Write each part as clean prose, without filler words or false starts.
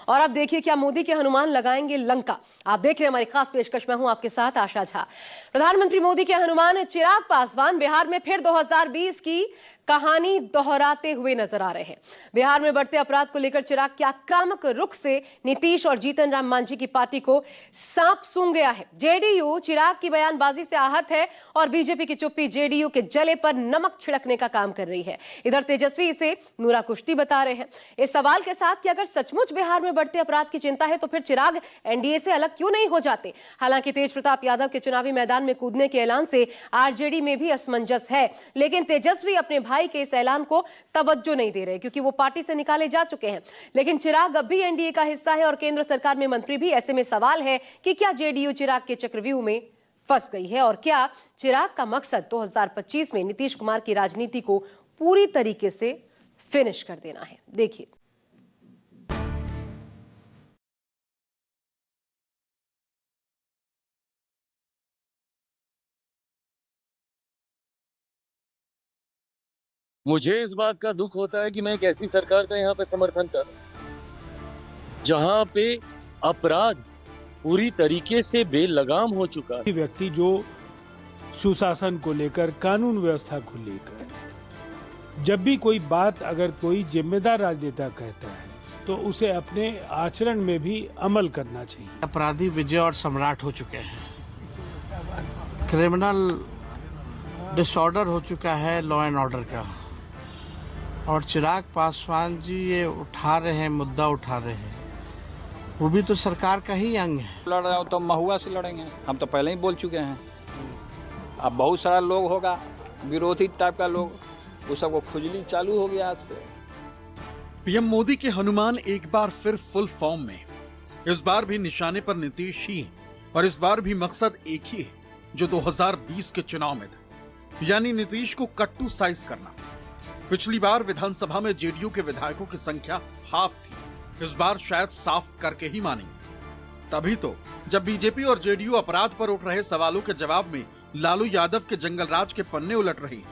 और अब देखिए क्या मोदी के हनुमान लगाएंगे लंका। आप देख रहे हैं हमारी खास पेशकश में हूं आपके साथ आशा झा। प्रधानमंत्री मोदी के हनुमान चिराग पासवान बिहार में फिर 2020 की कहानी दोहराते हुए नजर आ रहे हैं। बिहार में बढ़ते अपराध को लेकर चिराग के आक्रामक रुख से नीतीश और जीतन राम मांझी की पार्टी को सांप सूंघ गया है। जेडीयू चिराग की बयानबाजी से आहत है और बीजेपी की चुप्पी जेडीयू के जले पर नमक छिड़कने का काम कर रही है। इधर तेजस्वी इसे नूरा कुश्ती बता रहे हैं, इस सवाल के साथ कि अगर सचमुच बिहार में बढ़ते अपराध की चिंता है तो फिर चिराग एनडीए से अलग क्यों नहीं हो जाते। हालांकि तेज प्रताप यादव के चुनावी मैदान में कूदने के ऐलान से आरजेडी में भी असमंजस है, लेकिन तेजस्वी अपने भाई के इस ऐलान को तवज्जो नहीं दे रहे क्योंकि वो पार्टी से निकाले जा चुके हैं। लेकिन चिराग अब भी एनडीए का हिस्सा है और केंद्र सरकार में मंत्री भी। ऐसे में सवाल है कि क्या जेडीयू चिराग के चक्रव्यूह में फंस गई है और क्या चिराग का मकसद 2025 में नीतीश कुमार की राजनीति को पूरी तरीके से फिनिश कर देना है। देखिए मुझे इस बात का दुख होता है कि मैं एक ऐसी सरकार का यहाँ पे समर्थन कर जहाँ पे अपराध पूरी तरीके से बेलगाम हो चुका है। व्यक्ति जो सुशासन को लेकर, कानून व्यवस्था को लेकर जब भी कोई बात अगर कोई जिम्मेदार राजनेता कहता है तो उसे अपने आचरण में भी अमल करना चाहिए। अपराधी विजय और सम्राट हो चुके हैं, क्रिमिनल डिसऑर्डर हो चुका है लॉ एंड ऑर्डर का, और चिराग पासवान जी ये उठा रहे हैं, मुद्दा उठा रहे हैं, वो भी तो सरकार का ही अंग है। लड़ रहे हो तो महुआ से लड़ेंगे, हम तो पहले ही बोल चुके हैं। अब बहुत सारा लोग होगा विरोधी टाइप का लोग, वो सबको खुजली चालू हो गया आज से। पीएम मोदी के हनुमान एक बार फिर फुल फॉर्म में। इस बार भी निशाने पर नीतीश ही है और इस बार भी मकसद एक ही है जो 2020 के चुनाव में था, यानी नीतीश को कट्टू साइज करना। पिछली बार विधानसभा में जेडीयू के विधायकों की संख्या हाफ थी, इस बार शायद साफ करके ही मानेंगे। तभी तो जब बीजेपी और जेडीयू अपराध पर उठ रहे सवालों के जवाब में लालू यादव के जंगलराज के पन्ने उलट रही,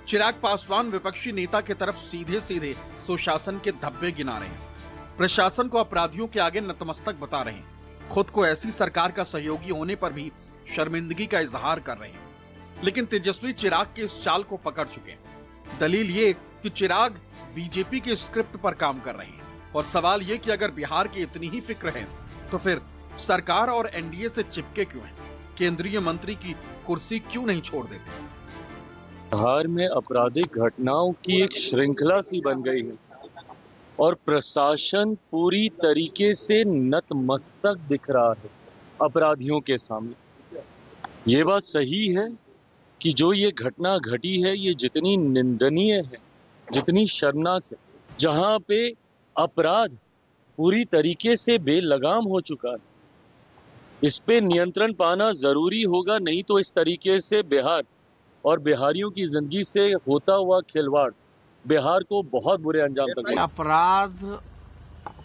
चिराग पासवान विपक्षी नेता की तरफ सीधे सीधे सुशासन के धब्बे गिना रहे हैं, प्रशासन को अपराधियों के आगे नतमस्तक बता रहे हैं, खुद को ऐसी सरकार का सहयोगी होने पर भी शर्मिंदगी का इजहार कर रहे हैं। लेकिन तेजस्वी चिराग के इस चाल को पकड़ चुके हैं। दलील ये कि चिराग बीजेपी के स्क्रिप्ट पर काम कर रहे हैं और सवाल ये कि अगर बिहार की इतनी ही फिक्र है तो फिर सरकार और एनडीए से चिपके क्यों हैं? केंद्रीय मंत्री की कुर्सी क्यों नहीं छोड़ देते? बिहार में आपराधिक घटनाओं की एक श्रृंखला सी बन गई है और प्रशासन पूरी तरीके से नतमस्तक दिख रहा है अपराधियों के सामने। ये बात सही है कि जो ये घटना घटी है ये जितनी निंदनीय है, जितनी शर्मनाक है, जहां पे अपराध पूरी तरीके से बेलगाम हो चुका है, इस पे नियंत्रण पाना जरूरी होगा, नहीं तो इस तरीके से बिहार और बिहारियों की जिंदगी से होता हुआ खिलवाड़ बिहार को बहुत बुरे अंजाम तक। अपराध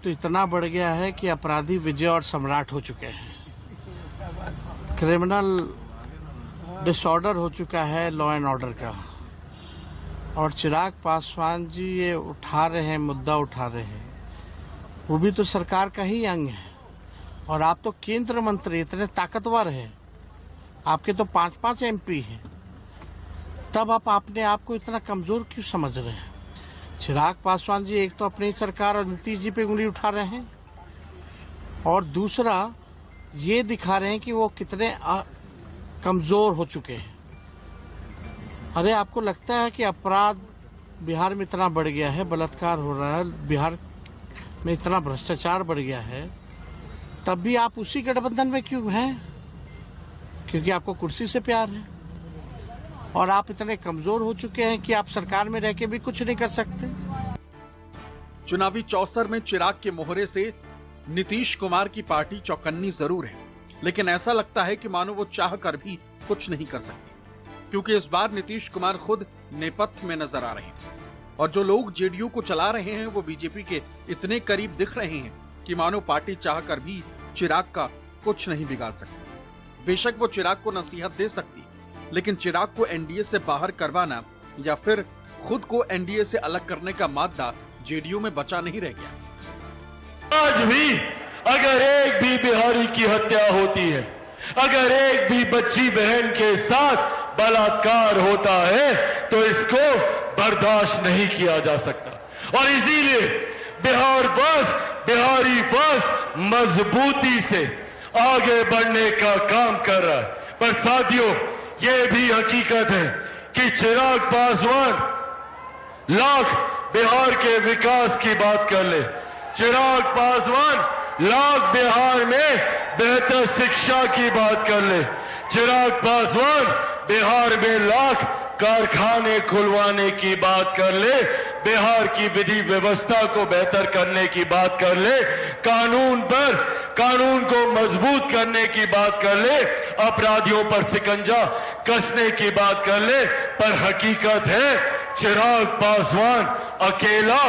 तो इतना बढ़ गया है कि अपराधी विजय और सम्राट हो चुके हैं, क्रिमिनल डिसऑर्डर हो चुका है लॉ एंड ऑर्डर का, और चिराग पासवान जी ये उठा रहे हैं, मुद्दा उठा रहे हैं, वो भी तो सरकार का ही अंग है। और आप तो केंद्र मंत्री इतने ताकतवर हैं, आपके तो 5-5 एमपी हैं, तब आप अपने आप को इतना कमजोर क्यों समझ रहे हैं? चिराग पासवान जी एक तो अपनी सरकार और नीतीश जी पे उंगली उठा रहे हैं और दूसरा ये दिखा रहे हैं कि वो कितने कमजोर हो चुके हैं। अरे आपको लगता है कि अपराध बिहार में इतना बढ़ गया है, बलात्कार हो रहा है, बिहार में इतना भ्रष्टाचार बढ़ गया है, तब भी आप उसी गठबंधन में क्यों हैं? क्योंकि आपको कुर्सी से प्यार है और आप इतने कमजोर हो चुके हैं कि आप सरकार में रह के भी कुछ नहीं कर सकते। चुनावी चौसर में चिराग के मोहरे से नीतीश कुमार की पार्टी चौकन्नी जरूर है, लेकिन ऐसा लगता है कि मानो वो चाह कर भी कुछ नहीं कर सकते, क्योंकि इस बार नीतीश कुमार खुद नेपथ्य में नजर आ रहे हैं और जो लोग जेडीयू को चला रहे हैं वो बीजेपी के इतने करीब दिख रहे हैं कि मानो पार्टी चाह कर भी चिराग का कुछ नहीं बिगाड़ सकती। बेशक वो चिराग को नसीहत दे सकती, लेकिन चिराग को एनडीए से बाहर करवाना या फिर खुद को एनडीए से अलग करने का मादा जेडीयू में बचा नहीं रह गया। आज भी अगर एक भी बिहारी की हत्या होती है, अगर एक भी बच्ची बहन के साथ बलात्कार होता है, तो इसको बर्दाश्त नहीं किया जा सकता। और इसीलिए बिहारी फर्स्ट मजबूती से आगे बढ़ने का काम कर रहा है। पर साथियों, ये भी हकीकत है कि चिराग पासवान लाख बिहार के विकास की बात कर ले, चिराग पासवान लाख बिहार में बेहतर शिक्षा की बात कर ले, चिराग पासवान बिहार में लाख कारखाने खुलवाने की बात कर ले, बिहार की विधि व्यवस्था को बेहतर करने की बात कर ले, कानून को मजबूत करने की बात कर ले, अपराधियों पर शिकंजा कसने की बात कर ले। पर हकीकत है, चिराग पासवान अकेला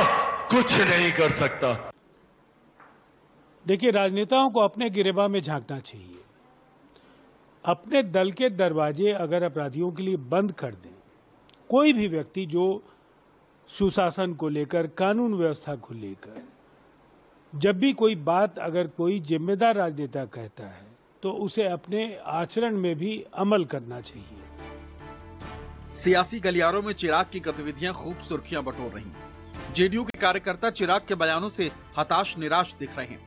कुछ नहीं कर सकता। देखिए, राजनेताओं को अपने गिरेबान में झांकना चाहिए। अपने दल के दरवाजे अगर अपराधियों के लिए बंद कर दें, कोई भी व्यक्ति जो सुशासन को लेकर, कानून व्यवस्था को लेकर जब भी कोई बात अगर कोई जिम्मेदार राजनेता कहता है, तो उसे अपने आचरण में भी अमल करना चाहिए। सियासी गलियारों में चिराग की गतिविधियां खूब सुर्खियां बटोर रही हैं। जेडीयू के कार्यकर्ता चिराग के बयानों से हताश निराश दिख रहे हैं,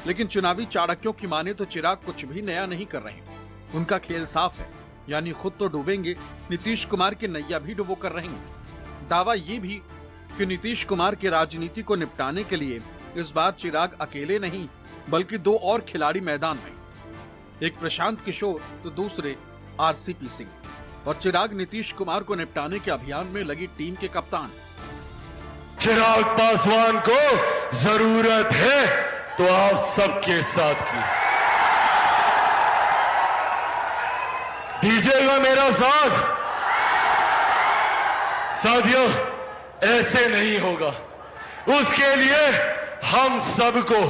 लेकिन चुनावी चाणक्यों की माने तो चिराग कुछ भी नया नहीं कर रहे हैं। उनका खेल साफ है, यानी खुद तो डूबेंगे, नीतीश कुमार की नैया भी डुबो कर रहेंगे। दावा ये भी कि नीतीश कुमार की राजनीति को निपटाने के लिए इस बार चिराग अकेले नहीं, बल्कि दो और खिलाड़ी मैदान में, एक प्रशांत किशोर तो दूसरे आरसीपी सिंह। और चिराग नीतीश कुमार को निपटाने के अभियान में लगी टीम के कप्तान। चिराग पासवान को जरूरत है तो आप सबके साथ की दीजिएगा मेरा साथ। साथियों, ऐसे नहीं होगा। उसके लिए हम सबको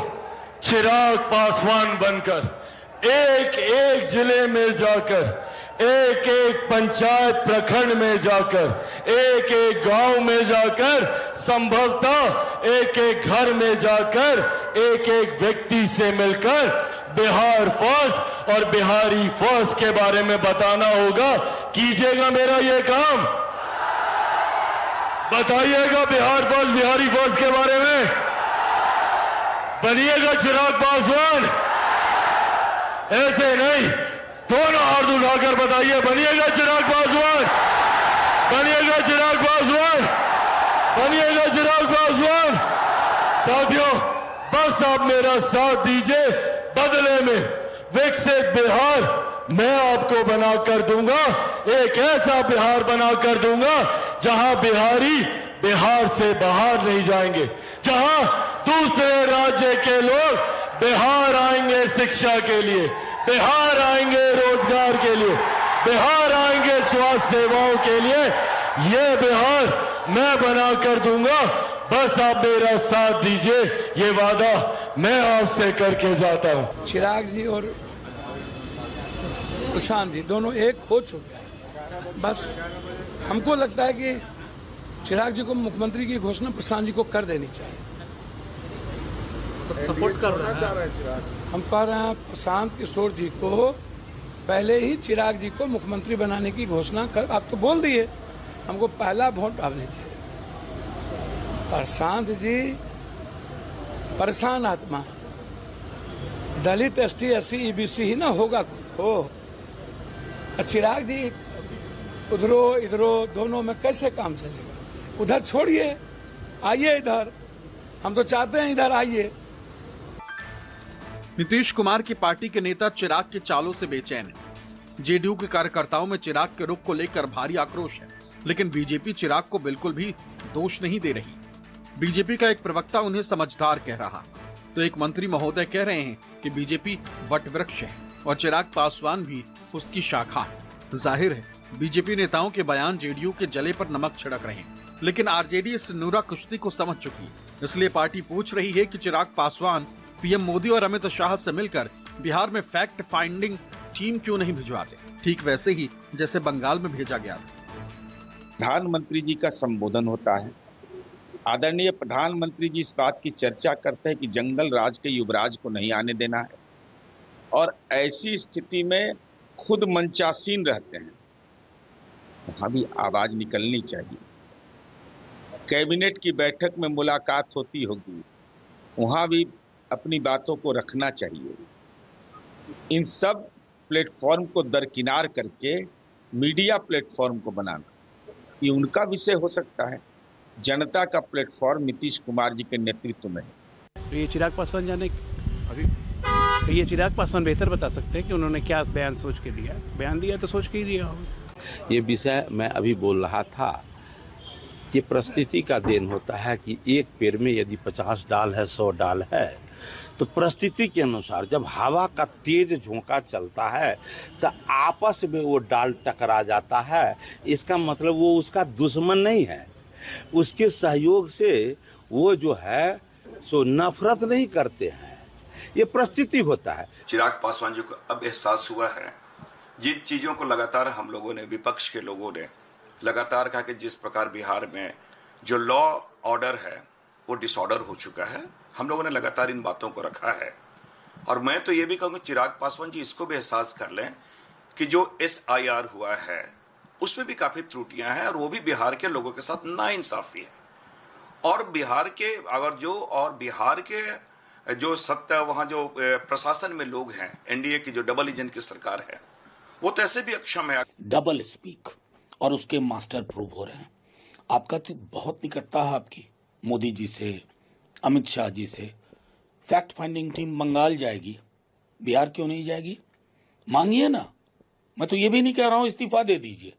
चिराग पासवान बनकर एक एक जिले में जाकर, एक एक पंचायत प्रखंड में जाकर, एक एक गांव में जाकर, संभवतः एक एक घर में जाकर, एक एक व्यक्ति से मिलकर बिहार फर्स्ट और बिहारी फर्स्ट के बारे में बताना होगा। कीजिएगा मेरा ये काम, बताइएगा बिहार फर्स्ट बिहारी फर्स्ट के बारे में, बनिएगा चिराग पासवान। ऐसे नहीं, दोनों हाथ उठाकर बताइए, बनिएगा चिराग पासवान, बनिएगा चिराग पासवान, बनिएगा चिराग पासवान। साथियों, बस आप मेरा साथ दीजिए, बदले में विकसित बिहार मैं आपको बनाकर दूंगा। एक ऐसा बिहार बनाकर दूंगा जहां बिहारी बिहार से बाहर नहीं जाएंगे, जहां दूसरे राज्य के लोग बिहार आएंगे शिक्षा के लिए, बिहार आएंगे रोजगार के लिए, बिहार आएंगे स्वास्थ्य सेवाओं के लिए। ये बिहार मैं बनाकर दूंगा, बस आप मेरा साथ दीजिए, ये वादा मैं आपसे करके जाता हूं। चिराग जी और प्रशांत जी दोनों एक हो चुके हैं। बस हमको लगता है कि चिराग जी को मुख्यमंत्री की घोषणा प्रशांत जी को कर देनी चाहिए। सपोर्ट कर रहे हैं। हम कह रहे हैं प्रशांत किशोर जी को पहले ही चिराग जी को मुख्यमंत्री बनाने की घोषणा कर, आप तो बोल दिए, हमको पहला वोट डाल दीजिए। प्रशांत जी परेशान आत्मा है, दलित एसटी एससी ईबीसी ही ना होगा कोई हो। चिराग जी उधरों इधरों दोनों में कैसे काम चलेगा? उधर छोड़िए, आइए इधर, हम तो चाहते हैं इधर आइए। नीतीश कुमार की पार्टी के नेता चिराग के चालों से बेचैन है। जेडीयू के कार्यकर्ताओं में चिराग के रुख को लेकर भारी आक्रोश है, लेकिन बीजेपी चिराग को बिल्कुल भी दोष नहीं दे रही। बीजेपी का एक प्रवक्ता उन्हें समझदार कह रहा, तो एक मंत्री महोदय कह रहे हैं कि बीजेपी वटवृक्ष है और चिराग पासवान भी उसकी शाखा है। जाहिर है बीजेपी नेताओं के बयान जेडीयू के जले पर नमक छिड़क रहे हैं, लेकिन आरजेडी इस नूरा कुश्ती को समझ चुकी है। इसलिए पार्टी पूछ रही है कि चिराग पासवान पीएम मोदी और अमित शाह से मिलकर बिहार में फैक्ट फाइंडिंग टीम क्यों नहीं भिजवाते, ठीक वैसे ही जैसे बंगाल में भेजा गया था। प्रधानमंत्री जी का संबोधन होता है, आदरणीय प्रधानमंत्री जी इस बात की चर्चा करते हैं कि जंगल राज के युवराज को नहीं आने देना है, और ऐसी स्थिति में खुद मंचासीन रहते हैं। वहां भी आवाज निकलनी चाहिए। कैबिनेट की बैठक में मुलाकात होती होगी, वहां भी अपनी बातों को रखना चाहिए। इन सब प्लेटफॉर्म को दरकिनार करके मीडिया प्लेटफॉर्म को बनाना, ये उनका विषय हो सकता है। जनता का प्लेटफॉर्म नीतीश कुमार जी के नेतृत्व में है। तो ये चिराग पासवान तो ये चिराग पासवान बेहतर बता सकते हैं कि उन्होंने क्या बयान सोच के दिया। बयान दिया तो सोच के ही दिया होगा। ये विषय मैं अभी बोल रहा था, ये परिस्थिति का देन होता है कि एक पेड़ में यदि 50 डाल है, 100 डाल है, तो परिस्थिति के अनुसार जब हवा का तेज झोंका चलता है तो आपस में वो डाल टकरा जाता है। इसका मतलब वो उसका दुश्मन नहीं है, उसके सहयोग से वो जो है सो नफरत नहीं करते हैं। ये परिस्थिति होता है। चिराग पासवान जी को अब एहसास हुआ है, जिन चीजों को लगातार हम लोगों ने, विपक्ष के लोगों ने लगातार कहा कि जिस प्रकार बिहार में जो लॉ ऑर्डर है वो डिसऑर्डर हो चुका है, हम लोगों ने लगातार इन बातों को रखा है। और मैं तो ये भी कहूँगा चिराग पासवान जी इसको भी एहसास कर लें कि जो SIR हुआ है उसमें भी काफी त्रुटियां हैं, और वो भी बिहार के लोगों के साथ नाइंसाफी है। और बिहार के जो सत्ता, वहाँ जो प्रशासन में लोग हैं, NDA की जो डबल इंजन की सरकार है, वो तो ऐसे भी अक्षम है। डबल स्पीक और उसके मास्टर प्रूव हो रहे हैं। आपका तो बहुत निकटता है आपकी मोदी जी से, अमित शाह जी से। फैक्ट फाइंडिंग टीम बंगाल जाएगी, बिहार क्यों नहीं जाएगी? मांगिए ना। मैं तो ये भी नहीं कह रहा हूं इस्तीफा दे दीजिए,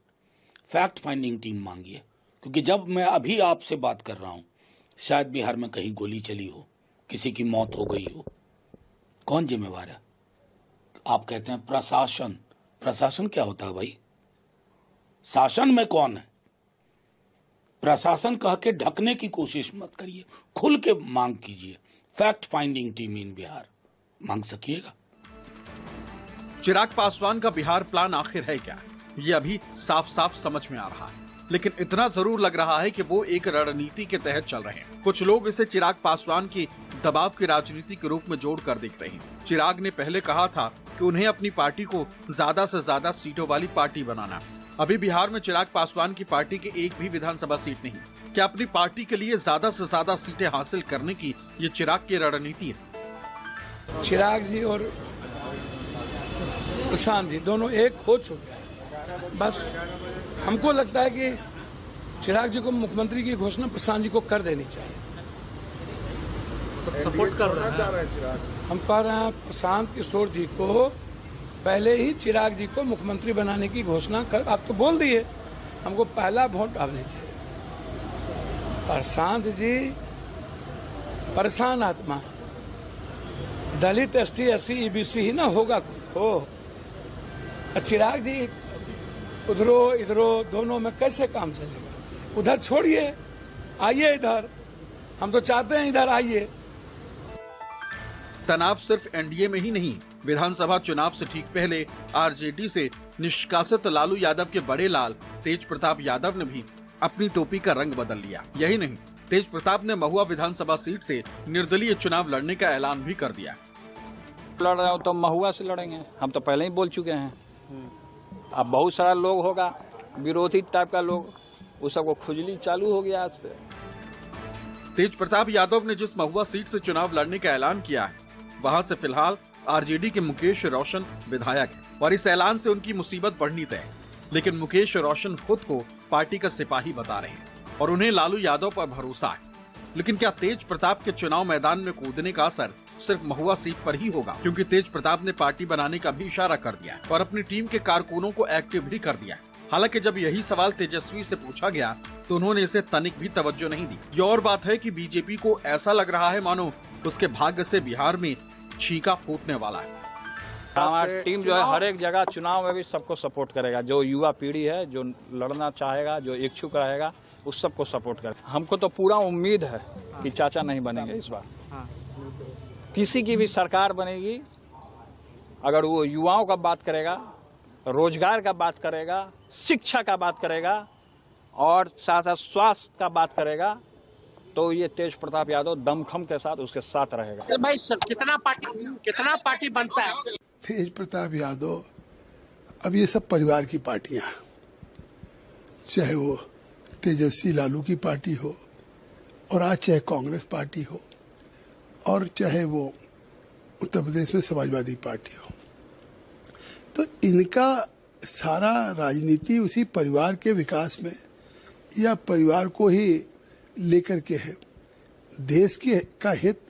फैक्ट फाइंडिंग टीम मांगिए। क्योंकि जब मैं अभी आपसे बात कर रहा हूं, शायद बिहार में कहीं गोली चली हो, किसी की मौत हो गई हो। कौन जिम्मेवार है? आप कहते हैं प्रशासन। प्रशासन क्या होता है भाई? शासन में कौन है? प्रशासन कह के ढकने की कोशिश मत करिए, खुल के मांग कीजिए। फैक्ट फाइंडिंग टीम इन बिहार मांग सकिएगा। चिराग पासवान का बिहार प्लान आखिर है क्या, ये अभी साफ साफ समझ में आ रहा है। लेकिन इतना जरूर लग रहा है कि वो एक रणनीति के तहत चल रहे हैं। कुछ लोग इसे चिराग पासवान की दबाव की राजनीति के रूप में जोड़कर देख रहे हैं। चिराग ने पहले कहा था कि उन्हें अपनी पार्टी को ज्यादा से ज्यादा सीटों वाली पार्टी बनाना। अभी बिहार में चिराग पासवान की पार्टी की एक भी विधानसभा सीट नहीं। क्या अपनी पार्टी के लिए ज्यादा से ज्यादा सीटें हासिल करने की ये चिराग की रणनीति है? चिराग जी और प्रशांत जी दोनों एक हो चुके हैं। बस हमको लगता है कि चिराग जी को मुख्यमंत्री की घोषणा प्रशांत जी को कर देनी चाहिए। सपोर्ट कर रहे हैं। हम कह रहे हैं प्रशांत किशोर जी को पहले ही चिराग जी को मुख्यमंत्री बनाने की घोषणा कर। आप तो बोल दिए, हमको पहला वोट डाल दीजिए। प्रशांत जी परेशान आत्मा है, दलित ST SC EBC ही ना होगा कोई हो। चिराग जी इधरो दोनों में कैसे काम चलेगा? उधर छोड़िए, आइए इधर। हम तो चाहते हैं इधर आइए। तनाव सिर्फ NDA में ही नहीं, विधानसभा चुनाव से ठीक पहले RJD से निष्कासित लालू यादव के बड़े लाल तेज प्रताप यादव ने भी अपनी टोपी का रंग बदल लिया। यही नहीं, तेज प्रताप ने महुआ विधानसभा सीट से निर्दलीय चुनाव लड़ने का ऐलान भी कर दिया। लड़ रहे हो तो महुआ से लड़ेंगे, हम तो पहले ही बोल चुके हैं। अब बहुत सारा लोग होगा विरोधी टाइप का लोग, उस सबको खुजली चालू हो गया आज से। तेज प्रताप यादव ने जिस महुआ सीट से चुनाव लड़ने का ऐलान किया है, वहां से फिलहाल RJD के मुकेश रोशन विधायक है और इस ऐलान से उनकी मुसीबत बढ़नी तय है। लेकिन मुकेश रोशन खुद को पार्टी का सिपाही बता रहे हैं और उन्हें लालू यादव पर भरोसा है। लेकिन क्या तेज प्रताप के चुनाव मैदान में कूदने का असर सिर्फ महुआ सीट पर ही होगा? क्योंकि तेज प्रताप ने पार्टी बनाने का भी इशारा कर दिया और अपनी टीम के कारकुनों को एक्टिव भी कर दिया। हालांकि जब यही सवाल तेजस्वी से पूछा गया तो उन्होंने इसे तनिक भी तवज्जो नहीं दी। ये और बात है कि बीजेपी को ऐसा लग रहा है मानो उसके भाग्य से बिहार में छींका फूटने वाला है। हमारी टीम जो है हर एक जगह चुनाव में भी सबको सपोर्ट करेगा। जो युवा पीढ़ी है, जो लड़ना चाहेगा, जो इच्छुक रहेगा, उस सबको सपोर्ट करेगा। हमको तो पूरा उम्मीद है कि चाचा नहीं बनेंगे इस बार। किसी की भी सरकार बनेगी, अगर वो युवाओं का बात करेगा, रोजगार का बात करेगा, शिक्षा का बात करेगा और साथ साथ स्वास्थ्य का बात करेगा, तो ये तेज प्रताप यादव दमखम के साथ उसके साथ रहेगा। भाई सर कितना पार्टी बनता है? तेज प्रताप यादव, अब ये सब परिवार की पार्टियां, चाहे वो तेजस्वी लालू की पार्टी हो और आज चाहे कांग्रेस पार्टी हो और चाहे वो उत्तर प्रदेश में समाजवादी पार्टी हो, तो इनका सारा राजनीति उसी परिवार के विकास में या परिवार को ही लेकर के है। देश का हित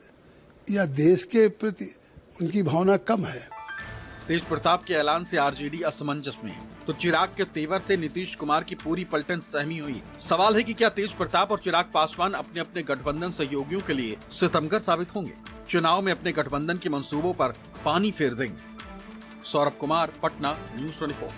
या देश के प्रति उनकी भावना कम है। तेज प्रताप के ऐलान से आरजेडी असमंजस में है, तो चिराग के तेवर से नीतीश कुमार की पूरी पलटन सहमी हुई। सवाल है कि क्या तेज प्रताप और चिराग पासवान अपने अपने गठबंधन सहयोगियों के लिए सितमगर साबित होंगे? चुनाव में अपने गठबंधन के मंसूबों पर पानी फेर देंगे? सौरभ कुमार, पटना, न्यूज़ 24।